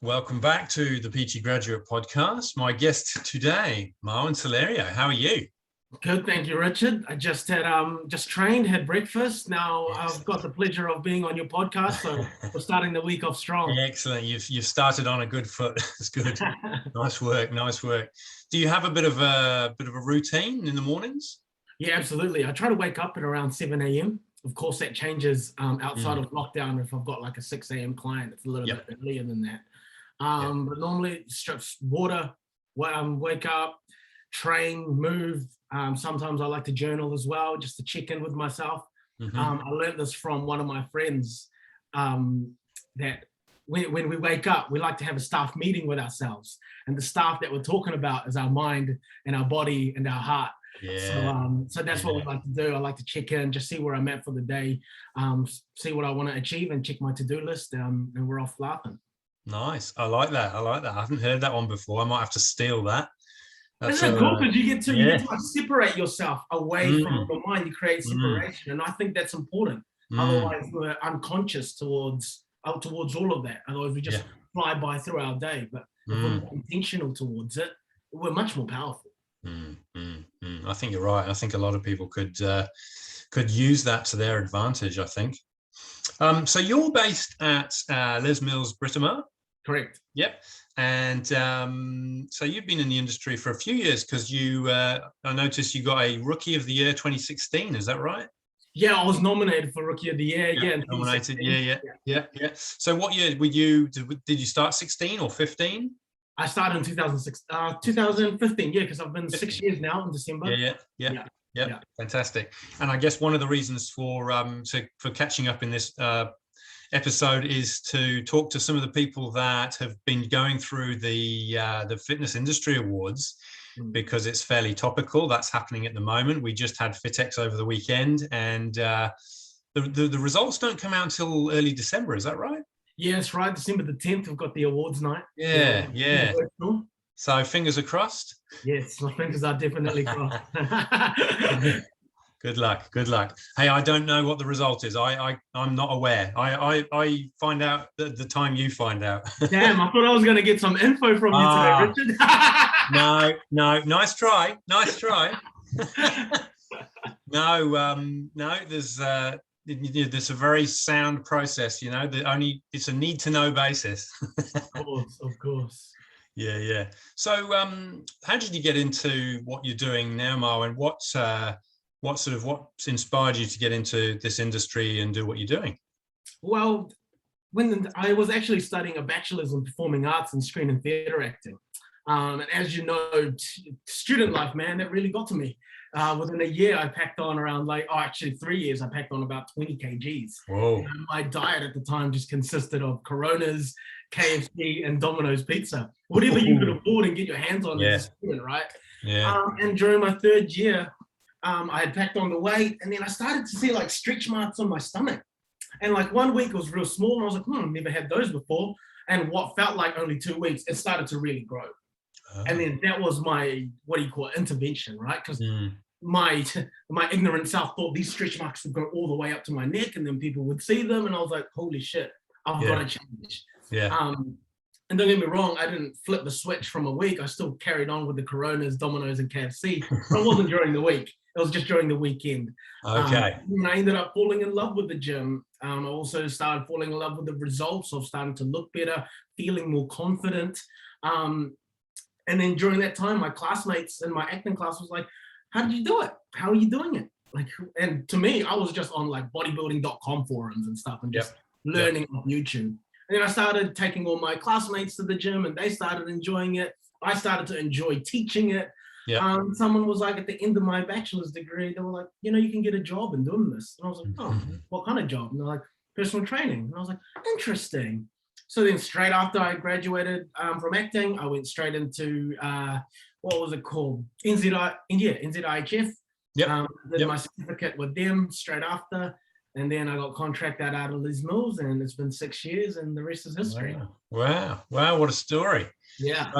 Welcome back to the PT Graduate Podcast. My guest today, Marwin Silerio. How are you? Good, thank you, Richard. I just had trained, had breakfast. Now Excellent. I've got the pleasure of being on your podcast, so we're starting the week off strong. Excellent. You've started on a good foot. It's good. Nice work. Nice work. Do you have a bit of a routine in the mornings? Yeah, absolutely. I try to wake up at around 7 a.m. Of course, that changes outside of lockdown. If I've got like a 6 a.m. client, it's a little bit earlier than that. But normally, strips water, wake up, train, move. Sometimes I like to journal as well, just to check in with myself. I learned this from one of my friends, that when we wake up, we like to have a staff meeting with ourselves. And the staff that we're talking about is our mind and our body and our heart. Yeah. So that's what we like to do. I like to check in, just see where I'm at for the day, see what I want to achieve and check my to-do list, and we're off laughing. Nice. I like that. I haven't heard that one before. I might have to steal that. Isn't it cool? Because you get to like separate yourself away from the mind. You create separation, and I think that's important. Otherwise, we're unconscious towards all of that. Otherwise, we just fly by through our day. But if we're intentional towards it, we're much more powerful. I think you're right. I think a lot of people could use that to their advantage, I think. So you're based at Les Mills, Britomart? Correct. Yep. And so you've been in the industry for a few years, because I noticed you got a Rookie of the Year 2016. Is that right? Yeah, I was nominated for Rookie of the Year. Yeah, nominated. Yeah. So what year were you? Did you start 16 or 15? I started in 2015. Yeah, because I've been 6 years now in December. Yeah. Fantastic. And I guess one of the reasons for catching up in this episode is to talk to some of the people that have been going through the Fitness Industry Awards, because it's fairly topical. That's happening at the moment. We just had FitX over the weekend, and the results don't come out until early December. Is that right? Yeah, that's right. December the 10th, we've got the awards night. Yeah. So fingers are crossed. Yes, my fingers are definitely crossed. Good luck. Hey, I don't know what the result is. I'm not aware. I find out at the time you find out. Damn, I thought I was going to get some info from you today, Richard. No. Nice try. No. There's a very sound process. It's a need to know basis. Of course. Yeah. So, how did you get into what you're doing now, Marwin? What's inspired you to get into this industry and do what you're doing? Well, when I was actually studying a bachelor's in performing arts and screen and theatre acting, and as you know, student life, man, that really got to me. Within a year, I packed on around 3 years, I packed on about 20 kgs. Whoa. My diet at the time just consisted of Coronas, KFC, and Domino's pizza. Whatever you could afford and get your hands on as a student, right? Yeah. And during my third year, I had packed on the weight, and then I started to see stretch marks on my stomach. And 1 week it was real small, and I was like, I've never had those before. And what felt like only 2 weeks, it started to really grow. And then that was my, intervention, right? Because my ignorant self thought these stretch marks would go all the way up to my neck, and then people would see them, and I was like, holy shit, I've got to change. Yeah. And don't get me wrong, I didn't flip the switch from a week. I still carried on with the Coronas, Domino's, and KFC. But it wasn't during the week. It was just during the weekend. Okay. And I ended up falling in love with the gym. I also started falling in love with the results of starting to look better, feeling more confident. And then during that time, my classmates in my acting class was like, how did you do it? How are you doing it? And to me, I was just on bodybuilding.com forums and stuff and just learning on YouTube. And then I started taking all my classmates to the gym, and they started enjoying it. I started to enjoy teaching it. Yeah. Someone was like, at the end of my bachelor's degree, they were like, you can get a job in doing this. And I was like, what kind of job? And they're like, personal training. And I was like, interesting. So then straight after I graduated from acting, I went straight into, what was it called? NZIHF. Did my certificate with them straight after. And then I got contracted out of Les Mills, and it's been 6 years, and the rest is history. Wow, what a story. Yeah.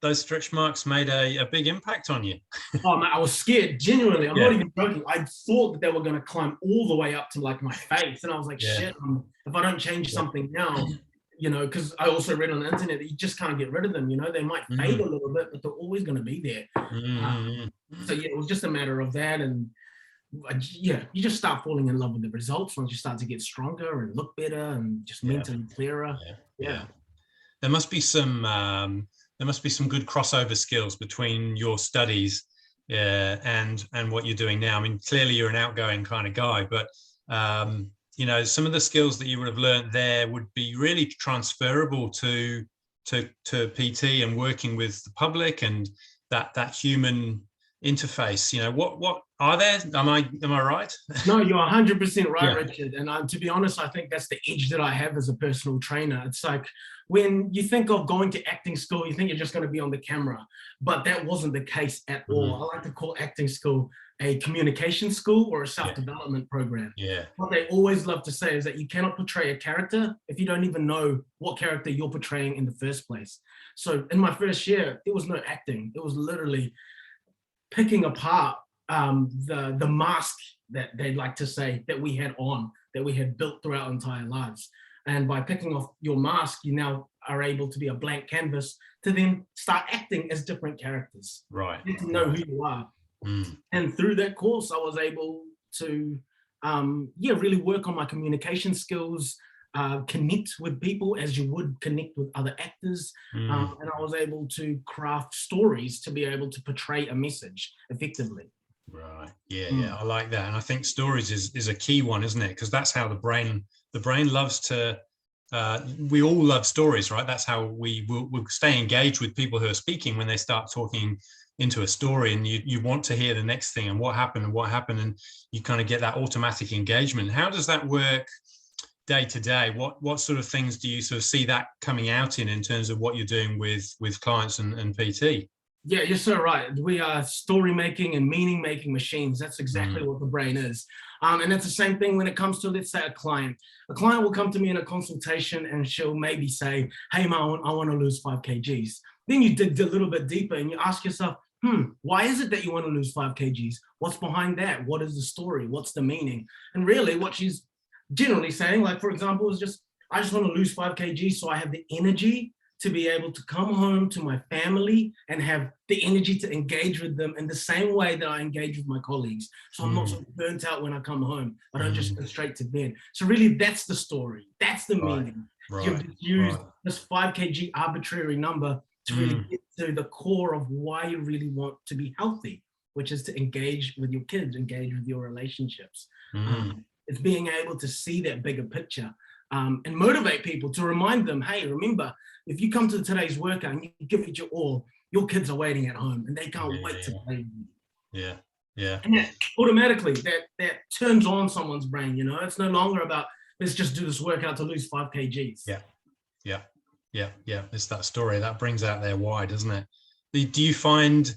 Those stretch marks made a big impact on you. Oh, man, I was scared, genuinely. I'm not even joking. I thought that they were going to climb all the way up to my face. And I was like, shit, if I don't change something now, because I also read on the internet that you just can't get rid of them. They might fade a little bit, but they're always going to be there. So yeah, it was just a matter of that, and you just start falling in love with the results once you start to get stronger and look better and just mentally clearer. Yeah. There must be some good crossover skills between your studies and what you're doing now. I mean, clearly you're an outgoing kind of guy, but some of the skills that you would have learned there would be really transferable to PT and working with the public and that human interface. What are there? Am I right? No, you're 100% right, Richard. And to be honest, I think that's the edge that I have as a personal trainer. It's like when you think of going to acting school, you think you're just going to be on the camera, but that wasn't the case at all. I like to call acting school a communication school or a self-development program. What they always love to say is that you cannot portray a character if you don't even know what character you're portraying in the first place. So in my first year, it was no acting. It was literally picking apart the mask that they'd like to say that we had on, that we had built throughout our entire lives. And by picking off your mask, you now are able to be a blank canvas to then start acting as different characters. Right. Get to know who you are. And through that course, I was able to, really work on my communication skills, connect with people as you would connect with other actors. And I was able to craft stories to be able to portray a message effectively. Right. Yeah. I like that. And I think stories is a key one, isn't it? Because that's how the brain loves to, we all love stories, right? That's how we will stay engaged with people who are speaking when they start talking into a story, and you want to hear the next thing and what happened, and you kind of get that automatic engagement. How does that work day to day? What sort of things do you sort of see that coming out in terms of what you're doing with clients and PT? Yeah, you're so right. We are story making and meaning making machines. That's exactly what the brain is. And it's the same thing when it comes to, let's say, a client. A client will come to me in a consultation and she'll maybe say, hey, Marwin, I want to lose 5 kgs. Then you dig a little bit deeper and you ask yourself, why is it that you want to lose 5 kgs? What's behind that? What is the story? What's the meaning? And really what she's generally saying, like, for example, is I just want to lose 5 kgs so I have the energy to be able to come home to my family and have the energy to engage with them in the same way that I engage with my colleagues. So I'm not so burnt out when I come home. I don't just go straight to bed. So really that's the story. That's the meaning. You've used this 5 kg arbitrary number to really get to the core of why you really want to be healthy, which is to engage with your kids, engage with your relationships. It's being able to see that bigger picture and motivate people, to remind them, hey, remember, if you come to today's workout and you give it your all, your kids are waiting at home and they can't wait to play with you. And that automatically, that turns on someone's brain, It's no longer about, let's just do this workout to lose 5 kgs. It's that story that brings out their why, doesn't it? Do you find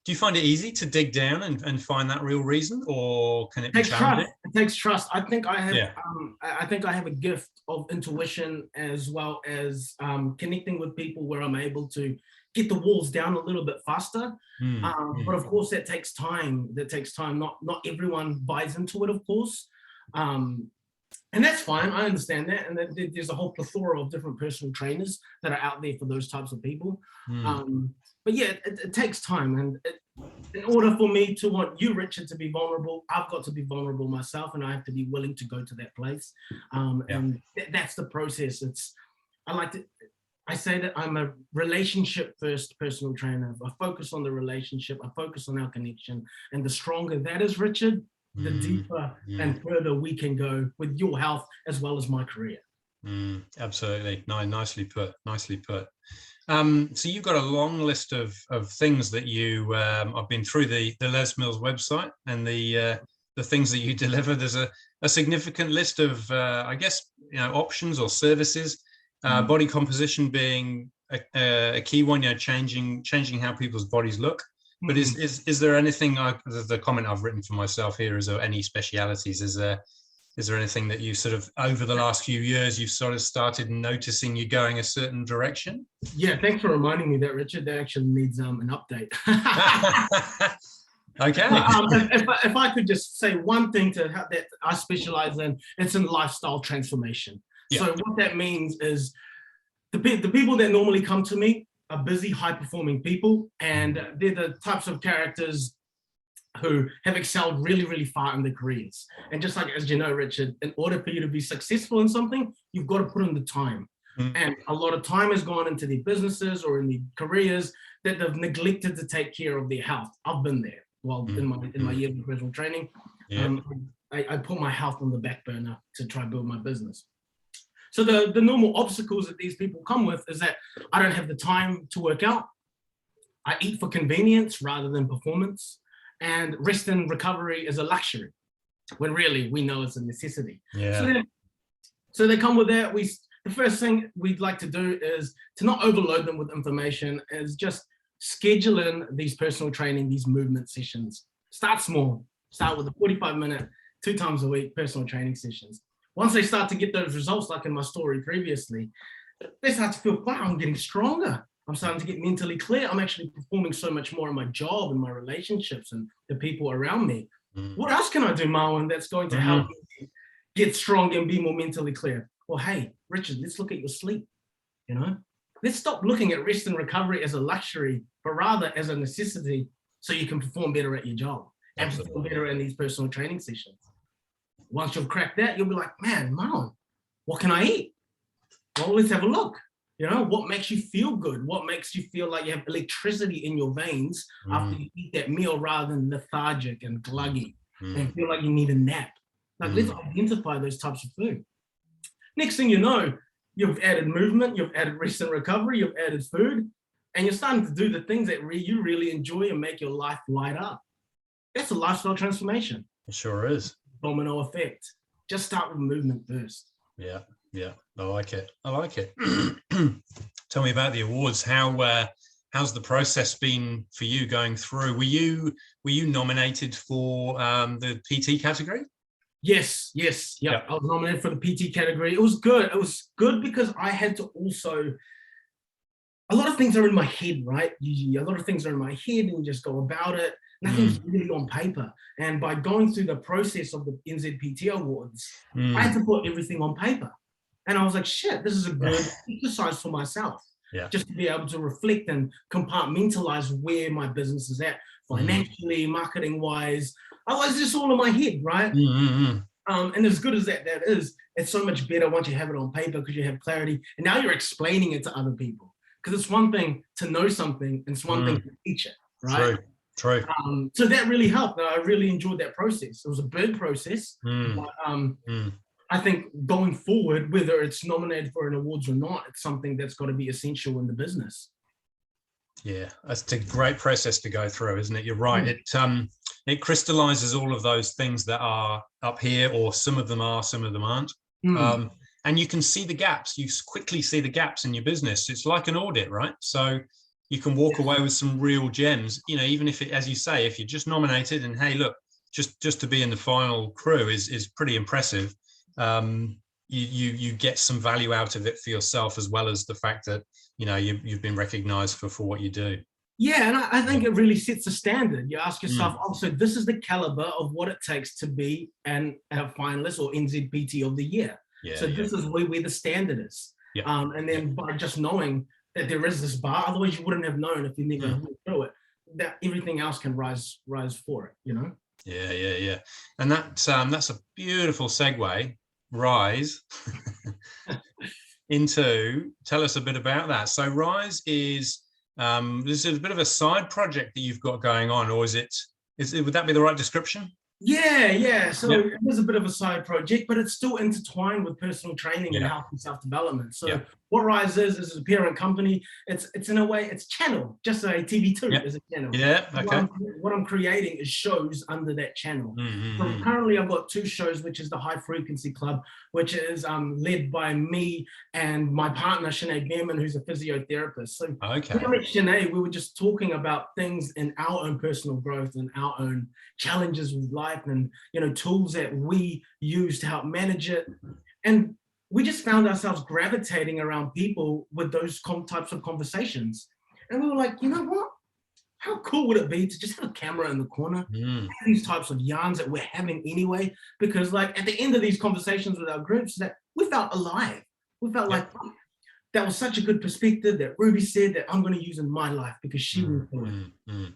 it easy to dig down and find that real reason, or can it be challenging? It takes trust. I think I have a gift of intuition, as well as connecting with people where I'm able to get the walls down a little bit faster. But of course, that takes time. Not everyone buys into it, of course. And that's fine. I understand that. And there's a whole plethora of different personal trainers that are out there for those types of people. But yeah, it takes time. And in order for me to want you, Richard, to be vulnerable, I've got to be vulnerable myself, and I have to be willing to go to that place. And that's the process. I say that I'm a relationship first personal trainer. I focus on the relationship. I focus on our connection. And the stronger that is, Richard, the deeper and further we can go with your health as well as my career. Absolutely. No, nicely put. So you've got a long list of things that you I've been through the Les Mills website and the things that you deliver. There's a significant list of I guess options or services, body composition being a key one, changing how people's bodies look. But is there anything, the comment I've written for myself here, is there any specialities? Is there anything that you sort of, over the last few years, you've sort of started noticing you going a certain direction? Yeah, thanks for reminding me that, Richard. That actually needs an update. Okay. If I could just say one thing that I specialize in, it's in lifestyle transformation. So what that means is the people that normally come to me are busy, high-performing people, and they're the types of characters who have excelled really, really far in their careers. And just like, as you know, Richard, in order for you to be successful in something, you've got to put in the time. And a lot of time has gone into their businesses or in their careers that they've neglected to take care of their health. I've been there. Well, in my years of personal training, I put my health on the back burner to try and build my business. So the normal obstacles that these people come with is that I don't have the time to work out. I eat for convenience rather than performance. And rest and recovery is a luxury, when really we know it's a necessity. So they come with that. The first thing we'd like to do is to not overload them with information, is just schedule in these personal training, these movement sessions. Start small. Start with a 45-minute, 2 times a week personal training sessions. Once they start to get those results, like in my story previously, they start to feel, wow, I'm getting stronger. I'm starting to get mentally clear. I'm actually performing so much more in my job and my relationships and the people around me. What else can I do, Marwin, that's going to help me get strong and be more mentally clear? Well, hey, Richard, let's look at your sleep. Let's stop looking at rest and recovery as a luxury, but rather as a necessity, so you can perform better at your job and perform better in these personal training sessions. Once you've cracked that, you'll be like, man, Marwin, what can I eat? Well, let's have a look. What makes you feel good? What makes you feel like you have electricity in your veins after you eat that meal, rather than lethargic and gluggy and feel like you need a nap? Like, let's identify those types of food. Next thing you know, you've added movement, you've added rest and recovery, you've added food, and you're starting to do the things that you really enjoy and make your life light up. That's a lifestyle transformation. It sure is. Domino effect. Just start with movement first. Yeah, I like it. Tell me about the awards. How's the process been for you going through? Were you nominated for the PT category? Yes. I was nominated for the PT category. It was good. It was good because I had to also, a lot of things are in my head, right? Usually a lot of things are in my head and you just go about it. Nothing's really on paper. And by going through the process of the NZPT Awards, I had to put everything on paper. And I was like, shit, this is a good exercise for myself. Just to be able to reflect and compartmentalize where my business is at, financially, marketing-wise. Otherwise, it's just all in my head, right? And as good as that is, it's so much better once you have it on paper, because you have clarity. And now you're explaining it to other people. Because it's one thing to know something, and it's one thing to teach it, right? True. So that really helped. I really enjoyed that process. It was a big process. But, I think going forward, whether it's nominated for an awards or not, it's something that's got to be essential in the business. Yeah, it's a great process to go through, isn't it? You're right. It crystallizes all of those things that are up here, or some of them are, some of them aren't. And you can see the gaps. You quickly see the gaps in your business. It's like an audit, right? So you can walk away with some real gems, even if it, as you say, if you're just nominated and, hey, look, just to be in the final crew is pretty impressive. You get some value out of it for yourself, as well as the fact that you've been recognized for what you do. Yeah, and I think it really sets a standard. You ask yourself, so this is the caliber of what it takes to be a finalist or NZPT of the year. This is where the standard is. And then by just knowing that there is this bar, otherwise you wouldn't have known if you never went through it, that everything else can rise for it, Yeah. And that's a beautiful segue, Rise, into, tell us a bit about that. So Rise is this is a bit of a side project that you've got going on, or is it would that be the right description? Yeah. So it is a bit of a side project, but it's still intertwined with personal training and health and self-development. So what Rise is a parent company. It's in a way, it's channel, just a TV2 is a channel. What I'm creating is shows under that channel. So currently I've got 2 shows, which is the High Frequency Club, which is led by me and my partner, Sinead Behrman, who's a physiotherapist. So with Sinead, we were just talking about things in our own personal growth and our own challenges with life, and tools that we use to help manage it. And we just found ourselves gravitating around people with those types of conversations. And we were like, you know what? How cool would it be to just have a camera in the corner, have these types of yarns that we're having anyway? Because at the end of these conversations with our groups, that we felt alive. We felt like that was such a good perspective that Ruby said that I'm going to use in my life because she will do it.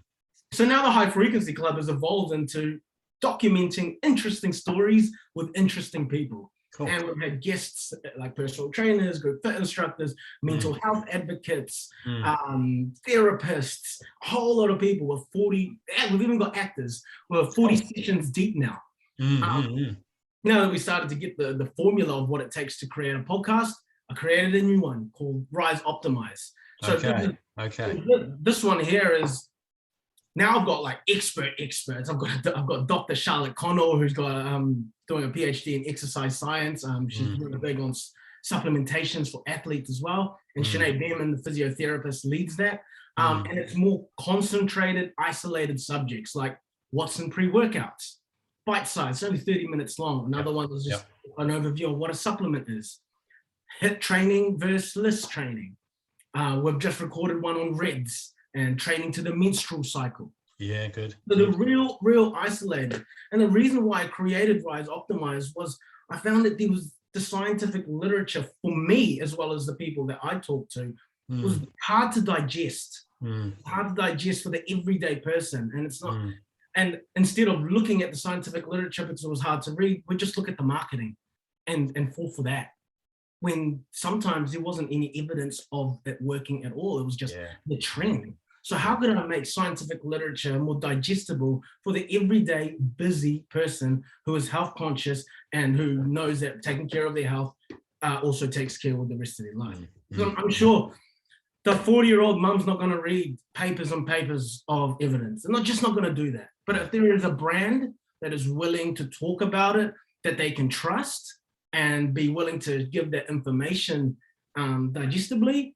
So now the High Frequency Club has evolved into documenting interesting stories with interesting people. Cool. And we've had guests like personal trainers, group fit instructors, mental health advocates, therapists, a whole lot of people with 40, we've even got actors. We're 40 sessions deep now. Now that we started to get the formula of what it takes to create a podcast, I created a new one called Rise Optimize. So this one here is, now I've got like experts. I've got Dr. Charlotte Connell, who's got doing a PhD in exercise science. She's really big on supplementations for athletes as well. And Sinead Behrman, the physiotherapist, leads that. And it's more concentrated, isolated subjects like what's in pre-workouts, bite size, only 30 minutes long. Another one is just an overview of what a supplement is. HIIT training versus list training. We've just recorded one on REDS and training to the menstrual cycle. Yeah, good. So the real isolated. And the reason why I created Rise Optimize was I found that there was the scientific literature for me, as well as the people that I talked to, was hard to digest. Hard to digest for the everyday person. And it's not, and instead of looking at the scientific literature because it was hard to read, we just look at the marketing and fall for that. When sometimes there wasn't any evidence of it working at all. It was just the trend. So how could I make scientific literature more digestible for the everyday busy person who is health conscious and who knows that taking care of their health also takes care of the rest of their life? So I'm sure the 40-year-old mum's not going to read papers and papers of evidence. They're just not going to do that. But if there is a brand that is willing to talk about it, that they can trust, and be willing to give that information digestibly,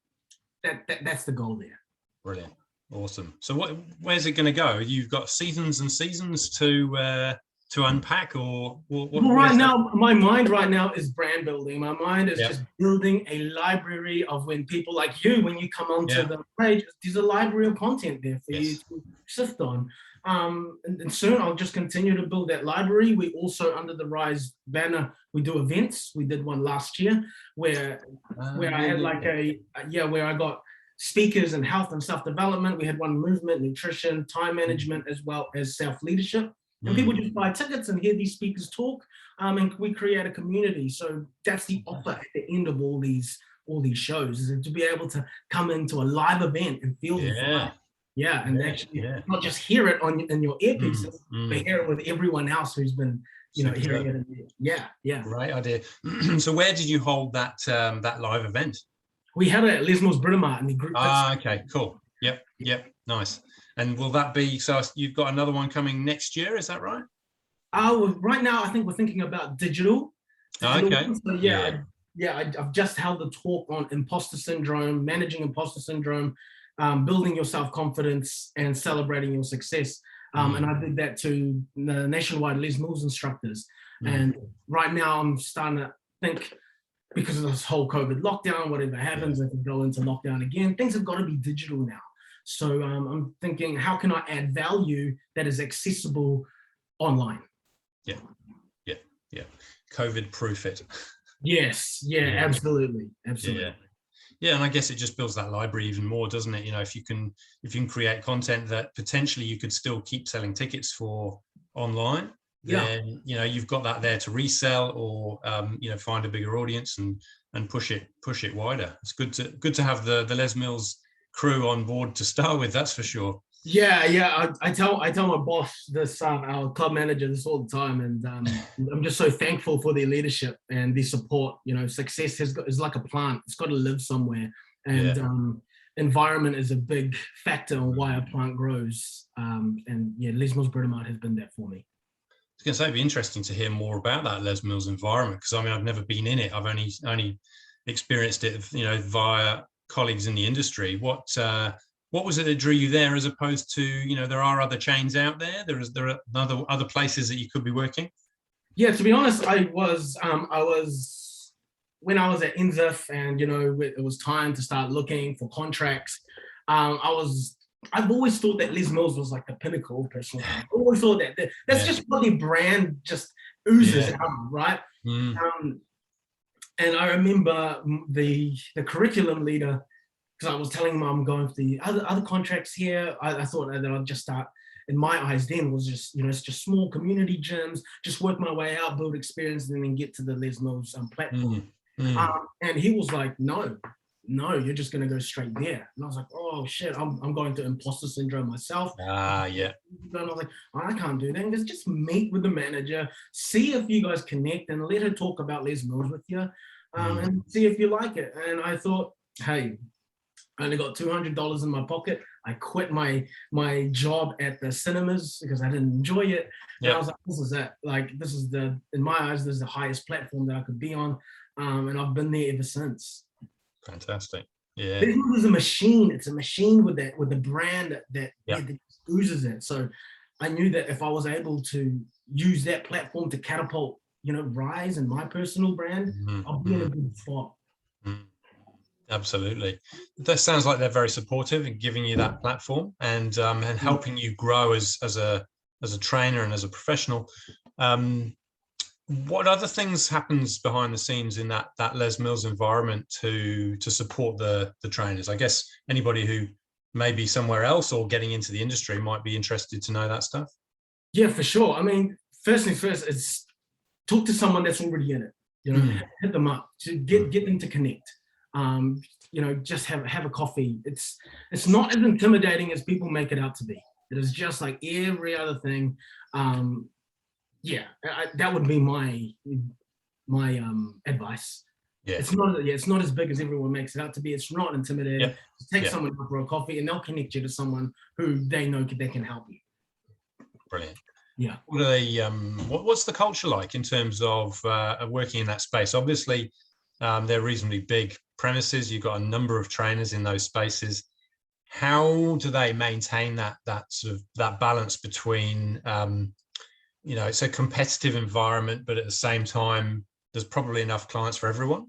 that's the goal there. Brilliant, awesome. So where's it going to go? You've got seasons and seasons to unpack, or what? Well, right now, my mind right now is brand building. My mind is just building a library of when people like you, when you come onto the page, there's a library of content there for you to sift on. And soon I'll just continue to build that library. We also, under the Rise banner, we do events. We did one last year where I had like where I got speakers in health and self-development. We had one movement, nutrition, time management, as well as self-leadership. And people just buy tickets and hear these speakers talk, and we create a community. So that's the offer at the end of all these shows, is to be able to come into a live event and feel the vibe. And actually not just hear it in your earpieces, but hear it with everyone else who's been, hearing it. Great idea. So where did you hold that live event? We had it at Les Mills Britomart in the group. Okay, cool. Yep, nice. And will that be, so you've got another one coming next year, is that right? Right now, I think we're thinking about digital. Okay. So I've just held a talk on imposter syndrome, managing imposter syndrome, building your self-confidence and celebrating your success. And I did that to the nationwide Les Mills instructors. And right now I'm starting to think, because of this whole COVID lockdown, whatever happens, if we go into lockdown again, things have got to be digital now. So I'm thinking, how can I add value that is accessible online? Yeah. COVID proof it. Yes. Absolutely. Yeah, and I guess it just builds that library even more, doesn't it? If you can create content that potentially you could still keep selling tickets for online, then you've got that there to resell or find a bigger audience and push it wider. It's good to have the Les Mills crew on board to start with, that's for sure. I tell my boss this, our club manager, this all the time, and I'm just so thankful for their leadership and their support. Success is like a plant; it's got to live somewhere, and environment is a big factor on why a plant grows. Les Mills Britomart has been there for me. I was going to say, it'd be interesting to hear more about that Les Mills environment, because I've never been in it. I've only experienced it, via colleagues in the industry. What was it that drew you there, as opposed to, there are other chains out there? There are other places that you could be working? Yeah, to be honest, I was when I was at NZIF and, it was time to start looking for contracts. I've always thought that Les Mills was like the pinnacle of personal health. I always thought that's just what their brand just oozes out, right? And I remember the curriculum leader, because I was telling him I'm going for the other contracts here. I thought that I'd just start, in my eyes then, was just, it's just small community gyms, just work my way out, build experience, and then get to the Les Mills platform. And he was like, no, you're just going to go straight there. And I was like, oh shit, I'm going to imposter syndrome myself. Yeah. And I was like, I can't do that. Just meet with the manager, see if you guys connect, and let her talk about Les Mills with you, and see if you like it. And I thought, hey, I only got $200 in my pocket. I quit my job at the cinemas because I didn't enjoy it. And I was like, this is it. Like, this is in my eyes, this is the highest platform that I could be on. And I've been there ever since. Fantastic. Yeah. This is a machine. It's a machine with the brand that oozes it. So I knew that if I was able to use that platform to catapult, rise in my personal brand, I'll be in a good spot. Absolutely. That sounds like they're very supportive in giving you that platform and helping you grow as a trainer and as a professional. What other things happens behind the scenes in that Les Mills environment to support the trainers? I guess anybody who may be somewhere else or getting into the industry might be interested to know that stuff. Yeah, for sure. I mean, first things first is talk to someone that's already in it. Hit them up to get them to connect. Just have a coffee. It's not as intimidating as people make it out to be. It is just like every other thing. That would be my advice. Yeah. It's not as big as everyone makes it out to be. It's not intimidating. Yeah. Just take someone for a coffee and they'll connect you to someone who they know they can help you. Brilliant. Yeah. What are they? What's the culture like in terms of working in that space? Obviously, they're reasonably big premises. You've got a number of trainers in those spaces. How do they maintain that sort of that balance between it's a competitive environment, but at the same time, there's probably enough clients for everyone?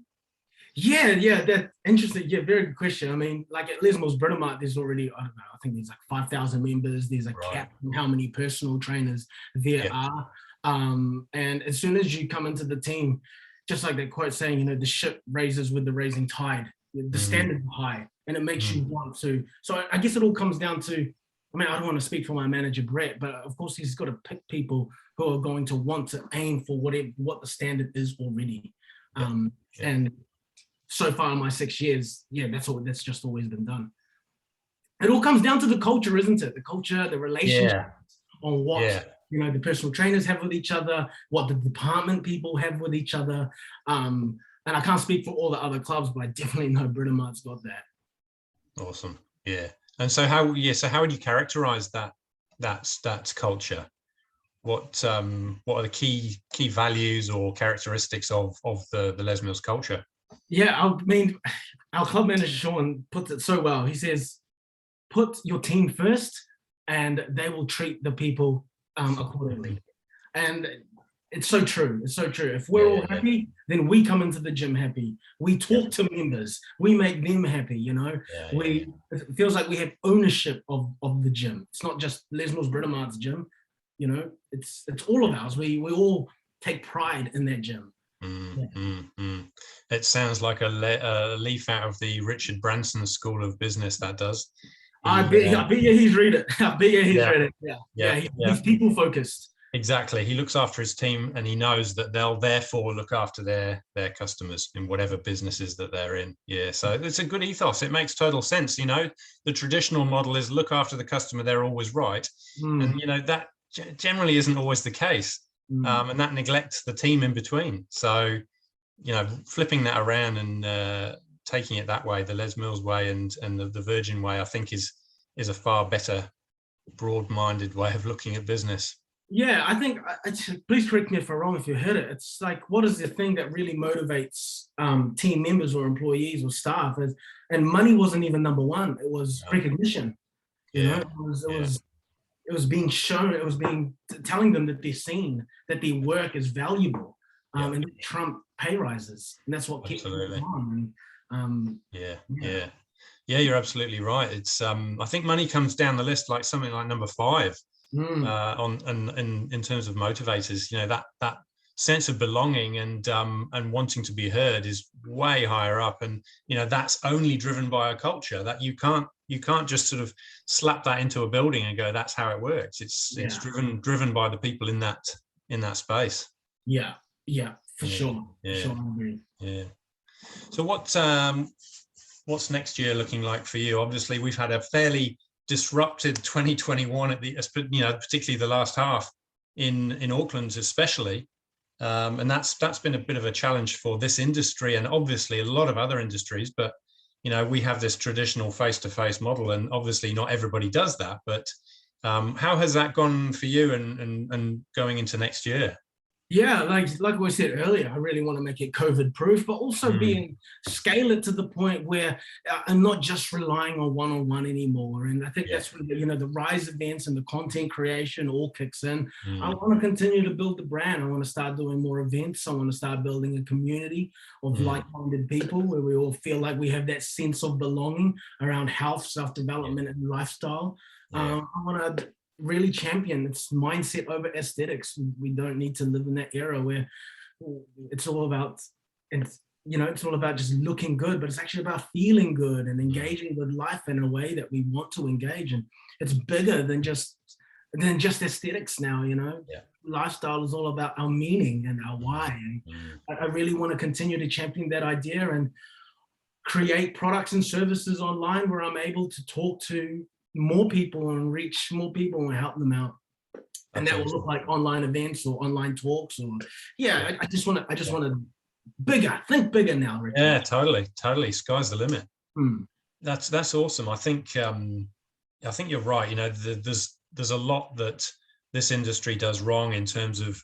Yeah, that's interesting. Yeah, very good question. I mean, like at Les Mills Britomart, there's already, I don't know, I think there's like 5,000 members. There's a cap on how many personal trainers there are. And as soon as you come into the team, just like that quote saying, the ship raises with the raising tide. The standards are high, and it makes you want to. So I guess it all comes down to, I mean, I don't want to speak for my manager, Brett, but of course he's got to pick people who are going to want to aim for what the standard is already. And so far in my 6 years, that's just always been done. It all comes down to the culture, isn't it? The culture, the relationship on what the personal trainers have with each other, what the department people have with each other. And I can't speak for all the other clubs, but I definitely know Britomart's got that. Awesome. Yeah. And so how would you characterize that culture? What are the key values or characteristics of the Les Mills culture? Yeah, I mean, our club manager Sean puts it so well. He says, put your team first and they will treat the people accordingly. And it's so true. It's so true. If we're all happy, then we come into the gym happy. We talk to members. We make them happy, It feels like we have ownership of the gym. It's not just Les Mills Britomart's gym, it's all of ours. We all take pride in that gym. It sounds like a leaf out of the Richard Branson School of Business, that does. I bet he's read it. Read it. He's people focused. Exactly. He looks after his team and he knows that they'll therefore look after their customers in whatever businesses that they're in. Yeah. So it's a good ethos. It makes total sense. The traditional model is look after the customer. They're always right. And, that generally isn't always the case. And that neglects the team in between. So, flipping that around and taking it that way, the Les Mills way and the Virgin way, I think is a far better broad-minded way of looking at business. Yeah, I think, please correct me if I'm wrong, if you heard it. It's like, what is the thing that really motivates team members or employees or staff? And money wasn't even number one. It was recognition. It was being shown, it was telling them that they're seen, that their work is valuable, and Trump pay rises. And that's what kept them on. You're absolutely right. It's I think money comes down the list like something like number 5 in terms of motivators. sense of belonging and wanting to be heard is way higher up, and that's only driven by a culture that you can't just sort of slap that into a building and go, that's how it works. It's driven by the people in that space. Yeah, for sure. Yeah. For sure, I agree. Yeah. So what's next year looking like for you? Obviously, we've had a fairly disrupted 2021 particularly the last half in Auckland, especially, and that's been a bit of a challenge for this industry and obviously a lot of other industries. But we have this traditional face-to-face model, and obviously not everybody does that. But how has that gone for you and going into next year? Yeah, like we said earlier, I really want to make it COVID proof, but also scale it to the point where I'm not just relying on one-on-one anymore. And I think that's when the rise events and the content creation all kicks in. I want to continue to build the brand. I want to start doing more events. I want to start building a community of like-minded people where we all feel like we have that sense of belonging around health, self-development, and lifestyle. I want to really champion it's mindset over aesthetics. We don't need to live in that era where it's all about just looking good, but it's actually about feeling good and engaging with life in a way that we want to engage. And it's bigger than just aesthetics now. Lifestyle is all about our meaning and our why. And I really want to continue to champion that idea and create products and services online where I'm able to talk to more people and reach more people and help them out. And that will look like online events or online talks or I just want to think bigger now, Richard. Yeah, totally. Sky's the limit. That's awesome. I think you're right. There's a lot that this industry does wrong in terms of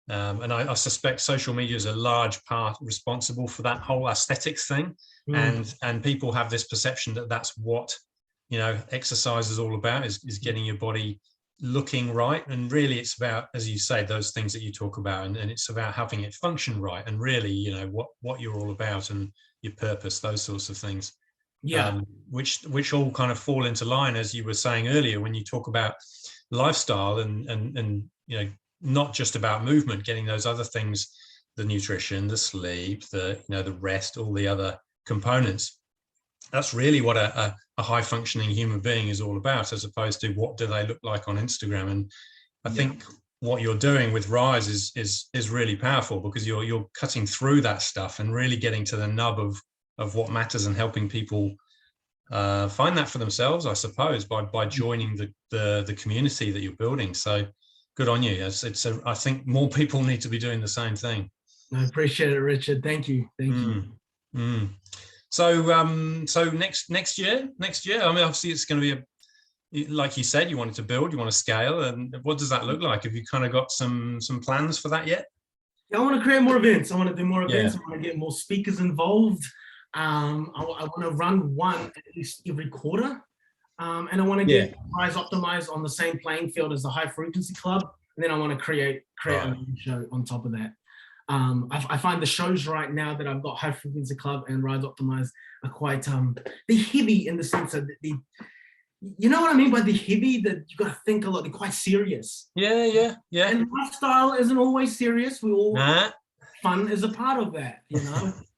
and I suspect social media is a large part responsible for that whole aesthetics thing. And people have this perception that that's what exercise is all about, is getting your body looking right. And really it's about, as you say, those things that you talk about, and it's about having it function right, and really what you're all about and your purpose, those sorts of things, which all kind of fall into line, as you were saying earlier, when you talk about lifestyle and not just about movement, getting those other things, the nutrition, the sleep, the rest, all the other components. That's really what a high functioning human being is all about, as opposed to what do they look like on Instagram. And I think what you're doing with Rise is really powerful, because you're cutting through that stuff and really getting to the nub of what matters and helping people find that for themselves, I suppose, by joining the community that you're building. So good on you. I think more people need to be doing the same thing. I appreciate it, Richard. Thank you. So next year, I mean, obviously it's going to be like you said, you wanted to build, you want to scale, and what does that look like? Have you kind of got some plans for that yet? I want to create more events. I want to do more events. I want to get more speakers involved. I want to run one at least every quarter, and I want to get Rise optimized on the same playing field as the High Frequency Club, and then I want to create a new show on top of that. I find the shows right now that I've got, High Frequency Club and Rise Optimized, are quite they're heavy in the sense that you know what I mean by the heavy, that you got to think a lot. They're quite serious. Yeah. And lifestyle isn't always serious. Fun is a part of that.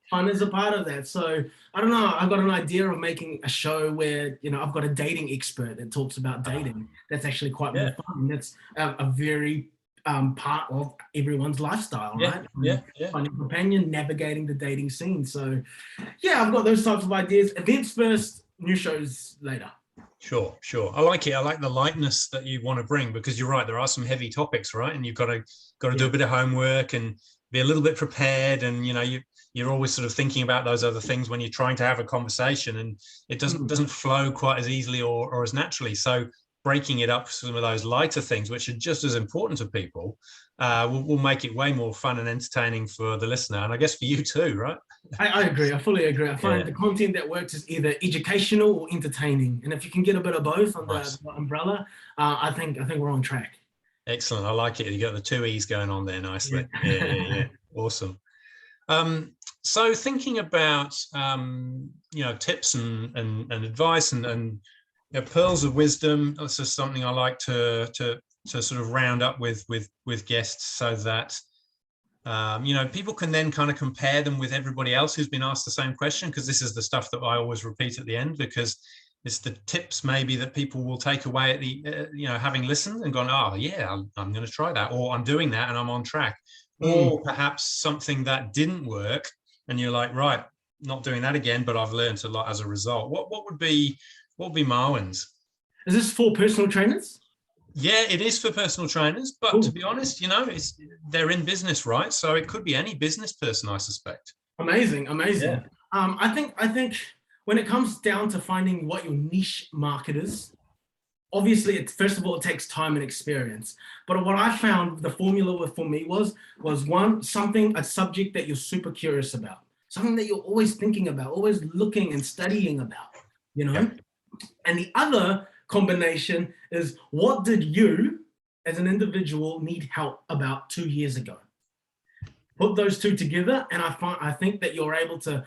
Fun is a part of that. So I don't know. I've got an idea of making a show where I've got a dating expert that talks about dating. That's actually quite more fun. That's a very part of everyone's lifestyle, right? Finding a companion, navigating the dating scene. So I've got those types of ideas. Events first, new shows later. Sure. I like it. I like the lightness that you want to bring, because you're right, there are some heavy topics, right? And you've got to do a bit of homework and be a little bit prepared, and you're always sort of thinking about those other things when you're trying to have a conversation, and it doesn't flow quite as easily or as naturally. So breaking it up, some of those lighter things, which are just as important to people, will make it way more fun and entertaining for the listener, and I guess for you too, right? I agree. I fully agree. I find the content that works is either educational or entertaining, and if you can get a bit of both on the umbrella, I think we're on track. Excellent. I like it. You got the two E's going on there nicely. Yeah. Awesome. So thinking about tips and advice and pearls of wisdom, this is something I like to sort of round up with guests, so that You know, people can then kind of compare them with everybody else who's been asked the same question, because this is the stuff that I always repeat at the end, because it's the tips maybe that people will take away at the, you know, having listened and gone, oh yeah, I'm going to try that, or I'm doing that and I'm on track. Or perhaps something that didn't work and you're like, right, not doing that again, but I've learned a lot as a result. What would be Marwin's? Is this for personal trainers? Yeah, it is for personal trainers, but to be honest, you know, they're in business, right? So it could be any business person, I suspect. Amazing. Yeah. I think when it comes down to finding what your niche market is, obviously, first of all, it takes time and experience. But what I found the formula for me was one, a subject that you're super curious about, something that you're always thinking about, always looking and studying about, you know? Yeah. And the other combination is, what did you as an individual need help about 2 years ago? Put those two together, and I think that you're able to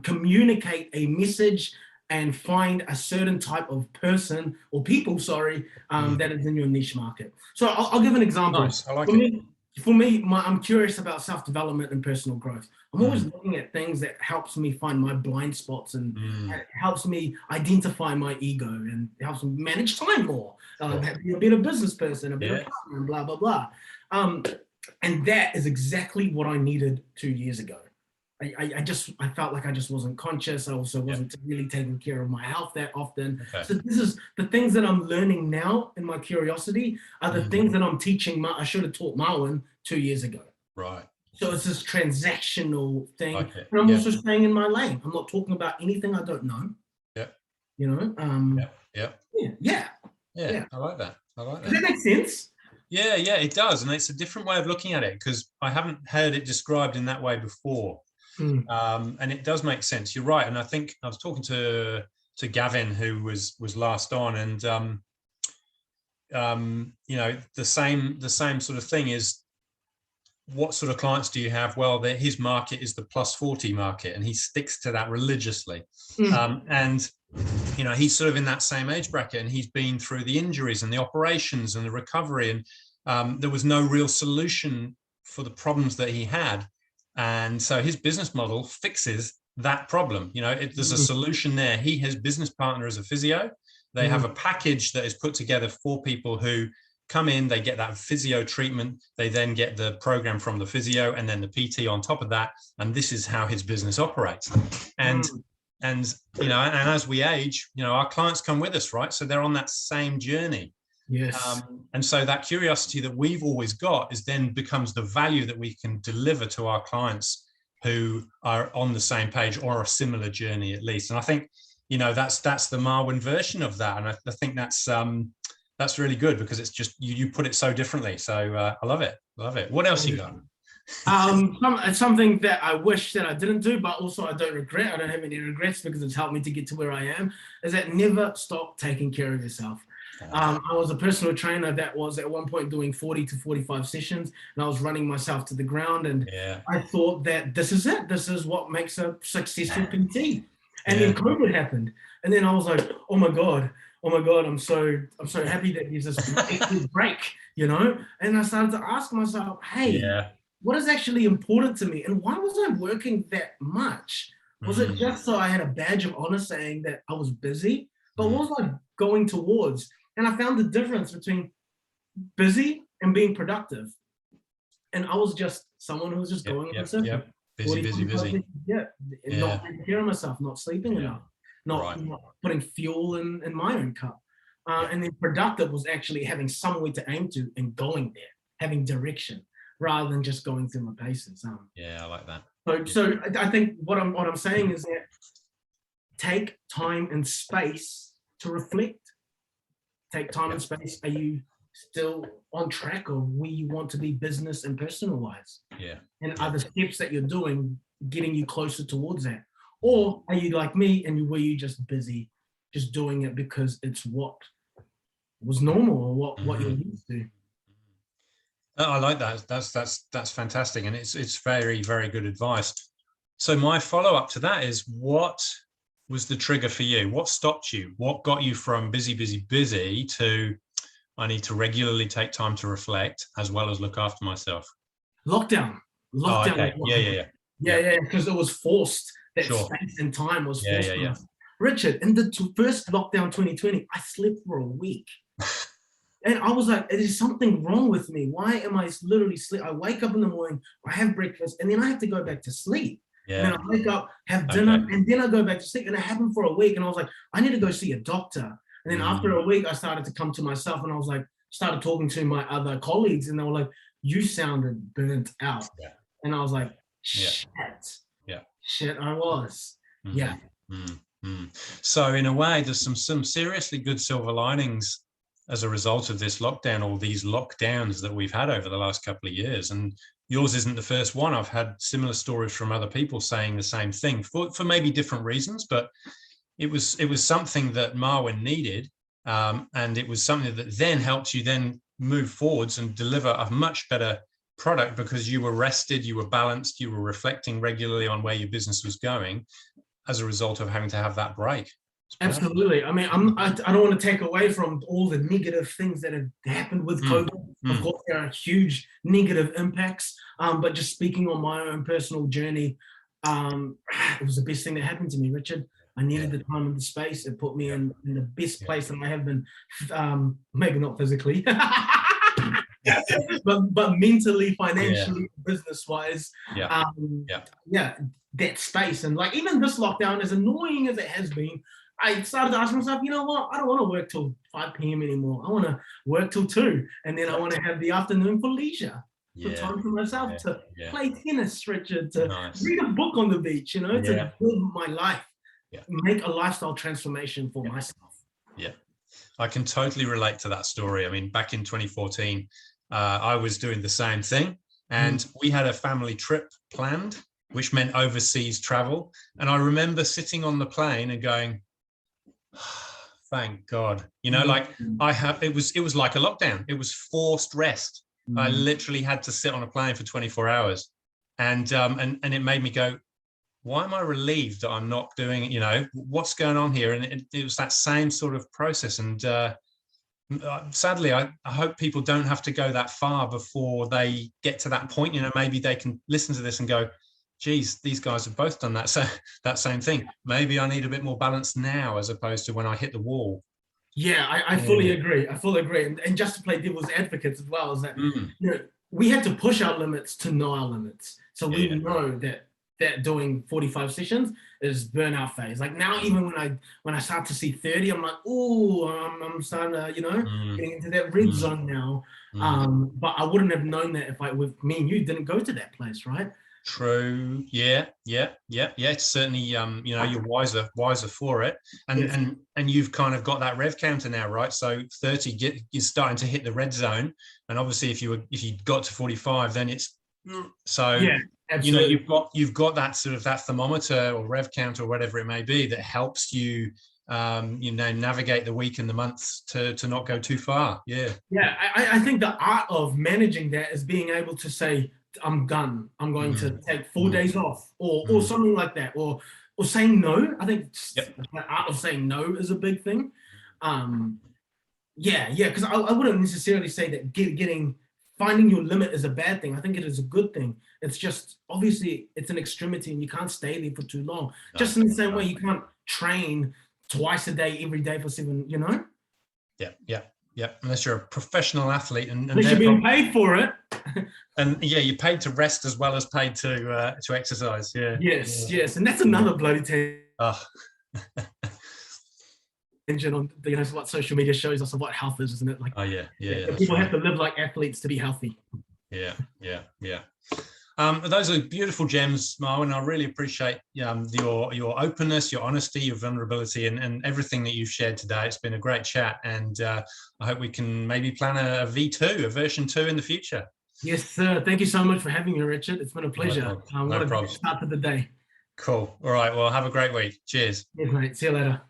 communicate a message and find a certain type of person or people, that is in your niche market. So I'll give an example. Nice. I like it. For me, I'm curious about self-development and personal growth. I'm always looking at things that helps me find my blind spots and helps me identify my ego and helps me manage time more, be a better business person, a better partner, and blah, blah, blah. And that is exactly what I needed 2 years ago. I felt like I just wasn't conscious. I also wasn't really taking care of my health that often. Okay. So this is the things that I'm learning now in my curiosity are the things that I'm teaching. I should have taught Marwin 2 years ago. Right. So it's this transactional thing. Okay. And I'm also staying in my lane. I'm not talking about anything I don't know. Yeah. You know? Yeah. I like that. Does that make sense? Yeah, it does. And it's a different way of looking at it, because I haven't heard it described in that way before. And it does make sense. You're right. And I think I was talking to Gavin, who was last on, and you know, the same sort of thing is, what sort of clients do you have? Well, his market is the plus 40 market, and he sticks to that religiously. And you know, he's sort of in that same age bracket, and he's been through the injuries and the operations and the recovery, and there was no real solution for the problems that he had. And so his business model fixes that problem. You know, there's a solution there. His business partner is a physio. They have a package that is put together for people who come in, they get that physio treatment, they then get the program from the physio and then the PT on top of that. And this is how his business operates. And you know, and as we age, you know, our clients come with us, right? So they're on that same journey. Yes. And so that curiosity that we've always got then becomes the value that we can deliver to our clients who are on the same page or a similar journey at least. And I think, you know, that's the Marwin version of that. And I think that's really good, because it's just, you put it so differently. So I love it. What else you got? It's something that I wish that I didn't do, but also I don't regret. I don't have any regrets, because it's helped me to get to where I am, is that never stop taking care of yourself. I was a personal trainer that was at one point doing 40 to 45 sessions, and I was running myself to the ground. And I thought that this is it. This is what makes a successful PT. And then COVID happened. And then I was like, oh my God, I'm so happy that there's this break, you know? And I started to ask myself, hey, what is actually important to me? And why was I working that much? Was it just so I had a badge of honor saying that I was busy? But what was I going towards? And I found the difference between busy and being productive. And I was just someone who was just going on a circuit. Busy. Not taking care of myself, not sleeping enough, not putting fuel in my own cup. And then productive was actually having somewhere to aim to and going there, having direction, rather than just going through my paces. I like that. So I think what I'm saying is that take time and space to reflect. Take time and space. Are you still on track of where you want to be business and personal wise? And are the steps that you're doing getting you closer towards that? Or are you like me and were you just busy, just doing it because it's what was normal or what you're used to? I like that. That's fantastic. And it's very, very good advice. So my follow-up to that is, what was the trigger for you? What stopped you? What got you from busy to, I need to regularly take time to reflect as well as look after myself? Lockdown. Lockdown. okay. Yeah, because it was forced. That Sure. space and time was forced on Yeah. us. Richard, in the first lockdown 2020, I slept for a week. And I was like, there's something wrong with me. Why am I literally sleep? I wake up in the morning, I have breakfast, and then I have to go back to sleep. And then I wake up, have dinner, and then I go back to sleep. And it happened for a week. And I was like, I need to go see a doctor. And then after a week, I started to come to myself, and I was like, started talking to my other colleagues, and they were like, you sounded burnt out. And I was like, shit. Shit, I was. So in a way, there's some seriously good silver linings as a result of this lockdown, or these lockdowns that we've had over the last couple of years. And yours isn't the first one. I've had similar stories from other people saying the same thing for maybe different reasons, but it was something that Marwin needed. And it was something that then helped you then move forwards and deliver a much better product, because you were rested, you were balanced, you were reflecting regularly on where your business was going as a result of having to have that break. Absolutely. I mean, I don't want to take away from all the negative things that have happened with COVID. Of course, there are huge negative impacts. But just speaking on my own personal journey, it was the best thing that happened to me, Richard. I needed the time and the space. It put me in the best place that I have been, maybe not physically, but mentally, financially, business-wise. That space. And like, even this lockdown, as annoying as it has been, I started to ask myself, you know what? I don't want to work till 5 p.m. anymore. I want to work till 2. And then I want to have the afternoon for leisure, for time for myself to play tennis, Richard, to read a book on the beach, to live my life, make a lifestyle transformation for myself. Yeah, I can totally relate to that story. I mean, back in 2014, I was doing the same thing, and we had a family trip planned, which meant overseas travel. And I remember sitting on the plane and going, thank God, like it was like a lockdown. It was forced rest. I literally had to sit on a plane for 24 hours. And it made me go, why am I relieved that I'm not doing it? What's going on here? And it was that same sort of process. And sadly, I hope people don't have to go that far before they get to that point. Maybe they can listen to this and go, geez, these guys have both done that. So that same thing. Maybe I need a bit more balance now as opposed to when I hit the wall. Yeah, I fully agree. I fully agree. And just to play devil's advocate as well, is that we had to push our limits to know our limits. So we know that doing 45 sessions is burnout phase. Like now, even when I start to see 30, I'm like, oh, I'm starting to, getting into that red zone now. But I wouldn't have known that if with me and you didn't go to that place, right? True. Yeah. It's certainly, you're wiser for it. And you've kind of got that rev counter now, right? So 30 you're starting to hit the red zone. And obviously if you got to 45, then it's so, absolutely. you've got that sort of that thermometer or rev counter or whatever it may be that helps you, navigate the week and the months to not go too far. Yeah. I think the art of managing that is being able to say, I'm done. I'm going to take 4 days off, or something like that, or saying no. I think the art of saying no is a big thing. Because I wouldn't necessarily say that finding your limit is a bad thing. I think it is a good thing. It's just obviously it's an extremity and you can't stay there for too long. Just in the same way you can't train twice a day every day for 7. Yeah, unless you're a professional athlete and you're being paid for it. And you're paid to rest as well as paid to exercise. Yeah. Yes, and that's another bloody tangent on what social media shows us of what health is, isn't it? Like, people have to live like athletes to be healthy. Yeah. Those are beautiful gems, Marwin. I really appreciate your openness, your honesty, your vulnerability, and everything that you've shared today. It's been a great chat, and I hope we can maybe plan a V2, a version 2 in the future. Yes, sir. Thank you so much for having me, Richard. It's been a pleasure. No what a great start to the day. Cool. All right. Well, have a great week. Cheers. Yes, mate. See you later.